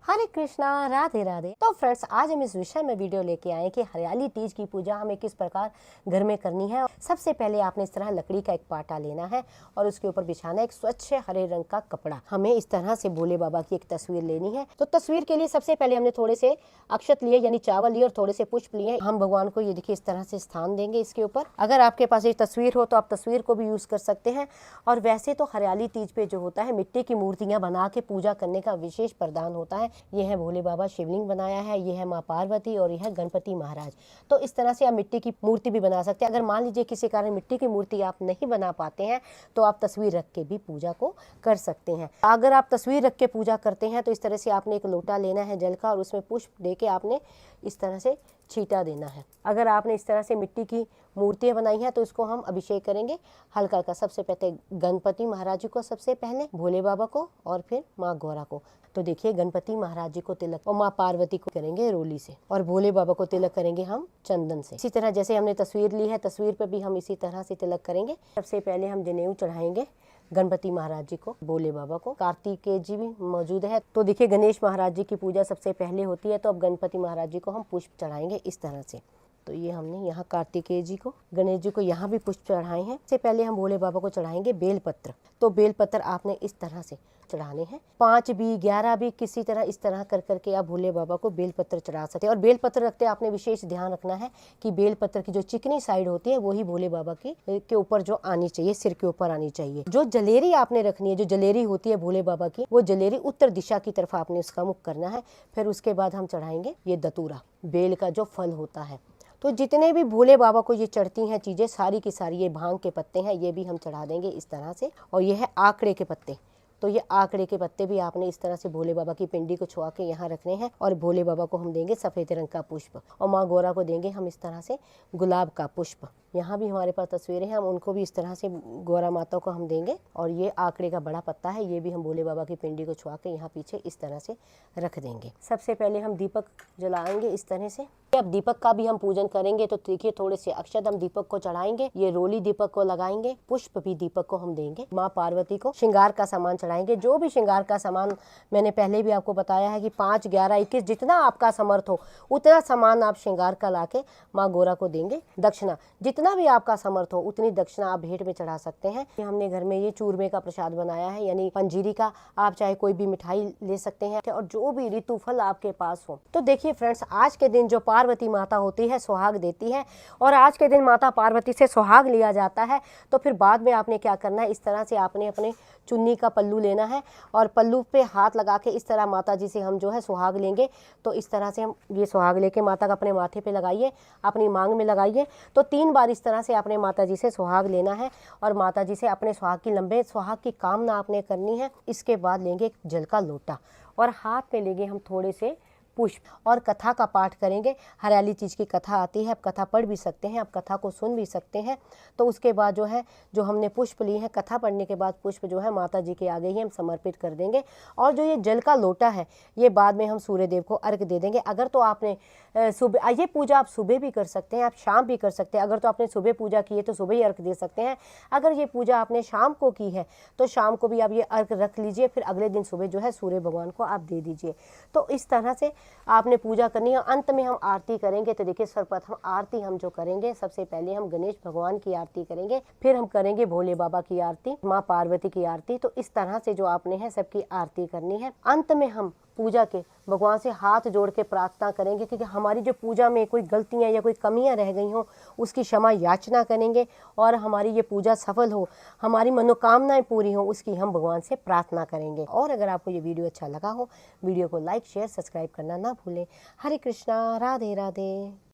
हरे कृष्णा, राधे राधे। तो फ्रेंड्स, आज हम इस विषय में वीडियो लेके आए कि हरियाली तीज की पूजा हमें किस प्रकार घर में करनी है। सबसे पहले आपने इस तरह लकड़ी का एक पाटा लेना है और उसके ऊपर बिछाना है एक स्वच्छ हरे रंग का कपड़ा। हमें इस तरह से भोले बाबा की एक तस्वीर लेनी है। तो तस्वीर के लिए सबसे पहले हमने थोड़े से अक्षत लिए, यानी चावल लिए और थोड़े से पुष्प लिए। हम भगवान को ये देखिए इस तरह से स्थान देंगे इसके ऊपर। अगर आपके पास ये तस्वीर हो तो आप तस्वीर को भी यूज कर सकते हैं। और वैसे तो हरियाली तीज पे जो होता है, मिट्टी की मूर्तियां बना के पूजा करने का विशेष प्रदान होता है। ये है भोले बाबा शिवलिंग बनाया है, ये है माँ पार्वती और यह है गणपति महाराज। तो इस तरह से आप मिट्टी की मूर्ति भी बना सकते हैं। अगर मान लीजिए किसी कारण मिट्टी की मूर्ति आप नहीं बना पाते हैं तो आप तस्वीर रख के भी पूजा को कर सकते हैं। अगर आप तस्वीर रख के पूजा करते हैं तो इस तरह से आपने एक लोटा लेना है जल का और उसमें पुष्प दे के आपने इस तरह से छींटा देना है। अगर आपने इस तरह से मिट्टी की मूर्तियां बनाई हैं तो इसको हम अभिषेक करेंगे हल्का हल्का। सबसे पहले गणपति महाराज जी को, सबसे पहले भोले बाबा को और फिर माँ गौरा को। तो देखिए, गणपति महाराज जी को तिलक और माँ पार्वती को करेंगे रोली से और भोले बाबा को तिलक करेंगे हम चंदन से। इसी तरह जैसे हमने तस्वीर ली है, तस्वीर पे भी हम इसी तरह से तिलक करेंगे। सबसे पहले हम जनेऊ चढ़ाएंगे गणपति महाराज जी को, भोले बाबा को। कार्तिकेय जी भी मौजूद है। तो देखिए, गणेश महाराज जी की पूजा सबसे पहले होती है, तो अब गणपति महाराज जी को हम पुष्प चढ़ाएंगे इस तरह से। तो ये हमने यहाँ कार्तिकेय जी को, गणेश जी को यहाँ भी पुष्प चढ़ाए हैं। इससे पहले हम भोले बाबा को चढ़ाएंगे बेलपत्र। तो बेलपत्र आपने इस तरह से चढ़ाने हैं, 5 भी 11 भी, किसी तरह इस तरह कर करके आप भोले बाबा को बेलपत्र चढ़ा सकते हैं। और बेलपत्र रखते आपने विशेष ध्यान रखना है कि बेलपत्र की जो चिकनी साइड होती है वही भोले बाबा की के ऊपर जो आनी चाहिए, सिर के ऊपर आनी चाहिए। जो जलेरी आपने रखनी है, जो जलेरी होती है भोले बाबा की, वो जलेरी उत्तर दिशा की तरफ आपने उसका मुख करना है। फिर उसके बाद हम चढ़ाएंगे ये दतूरा, बेल का जो फल होता है। तो जितने भी भोले बाबा को ये चढ़ती हैं चीजें, सारी की सारी, ये भांग के पत्ते हैं, ये भी हम चढ़ा देंगे इस तरह से। और ये है आकड़े के पत्ते। तो ये आकड़े के पत्ते भी आपने इस तरह से भोले बाबा की पिंडी को छुआ के यहाँ रखने हैं। और भोले बाबा को हम देंगे सफेद रंग का पुष्प और माँ गौरा को देंगे हम इस तरह से गुलाब का पुष्प। यहाँ भी हमारे पास तस्वीरें हैं, हम उनको भी इस तरह से गौरा माता को हम देंगे। और ये आकड़े का बड़ा पत्ता है, ये भी हम भोले बाबा की पिंडी को छुआ के यहाँ पीछे इस तरह से रख देंगे। सबसे पहले हम दीपक जलाएंगे इस तरह से। अब दीपक का भी हम पूजन करेंगे। तो देखिए, थोड़े से अक्षत हम दीपक को चढ़ाएंगे, ये रोली दीपक को लगाएंगे, पुष्प भी दीपक को हम देंगे। माँ पार्वती को श्रृंगार का सामान चढ़ाएंगे। जो भी श्रृंगार का सामान, मैंने पहले भी आपको बताया है कि 5, 11, 21 जितना आपका समर्थ हो उतना सामान आप श्रृंगार का लाके माँ गौरा को देंगे। दक्षिणा, जितना भी आपका समर्थ हो उतनी दक्षिणा आप भेंट में चढ़ा सकते हैं। हमने घर में ये चूरमे का प्रसाद बनाया है, यानी पंजीरी का। आप चाहे कोई भी मिठाई ले सकते हैं और जो भी ऋतु फल आपके पास हो। तो देखिए फ्रेंड्स, आज के दिन जो पार्वती माता होती है सुहाग देती है, और आज के दिन माता पार्वती से सुहाग लिया जाता है। तो फिर बाद में आपने क्या करना है, इस तरह से आपने अपने चुन्नी का पल्लू लेना है और पल्लू पे हाथ लगा के इस तरह माता जी से हम जो है सुहाग लेंगे। तो इस तरह से हम ये सुहाग लेके माता का अपने माथे पे लगाइए, अपनी मांग में लगाइए। तो 3 बार इस तरह से आपने माता जी से सुहाग लेना है और माता जी से अपने सुहाग की, लंबे सुहाग की कामना आपने करनी है। इसके बाद लेंगे एक जल का लोटा और हाथ में लेंगे हम थोड़े से पुष्प और कथा का पाठ करेंगे। हरियाली चीज की कथा आती है, आप कथा पढ़ भी सकते हैं, आप कथा को सुन भी सकते हैं। तो उसके बाद जो है, जो हमने पुष्प लिए हैं, कथा पढ़ने के बाद पुष्प जो है माता जी के आगे ही हम समर्पित कर देंगे। और जो ये जल का लोटा है, ये बाद में हम सूर्य देव को अर्घ दे देंगे। अगर तो आपने सुबह, ये पूजा आप सुबह भी कर सकते हैं, आप शाम भी कर सकते हैं। अगर तो आपने सुबह पूजा की है तो सुबह ही अर्घ दे सकते हैं। अगर ये पूजा आपने शाम को की है तो शाम को भी आप ये अर्घ रख लीजिए, फिर अगले दिन सुबह जो है सूर्य भगवान को आप दे दीजिए। तो इस तरह से आपने पूजा करनी है। अंत में हम आरती करेंगे। तो देखिए, सर्वप्रथम आरती हम जो करेंगे, सबसे पहले हम गणेश भगवान की आरती करेंगे, फिर हम करेंगे भोले बाबा की आरती, माँ पार्वती की आरती। तो इस तरह से जो आपने है सबकी आरती करनी है। अंत में हम पूजा के भगवान से हाथ जोड़ के प्रार्थना करेंगे क्योंकि हमारी जो पूजा में कोई गलतियां या कोई कमियां रह गई हों उसकी क्षमा याचना करेंगे और हमारी ये पूजा सफल हो, हमारी मनोकामनाएं पूरी हो, उसकी हम भगवान से प्रार्थना करेंगे। और अगर आपको ये वीडियो अच्छा लगा हो, वीडियो को लाइक, शेयर, सब्सक्राइब करना ना भूलें। हरे कृष्णा, राधे राधे।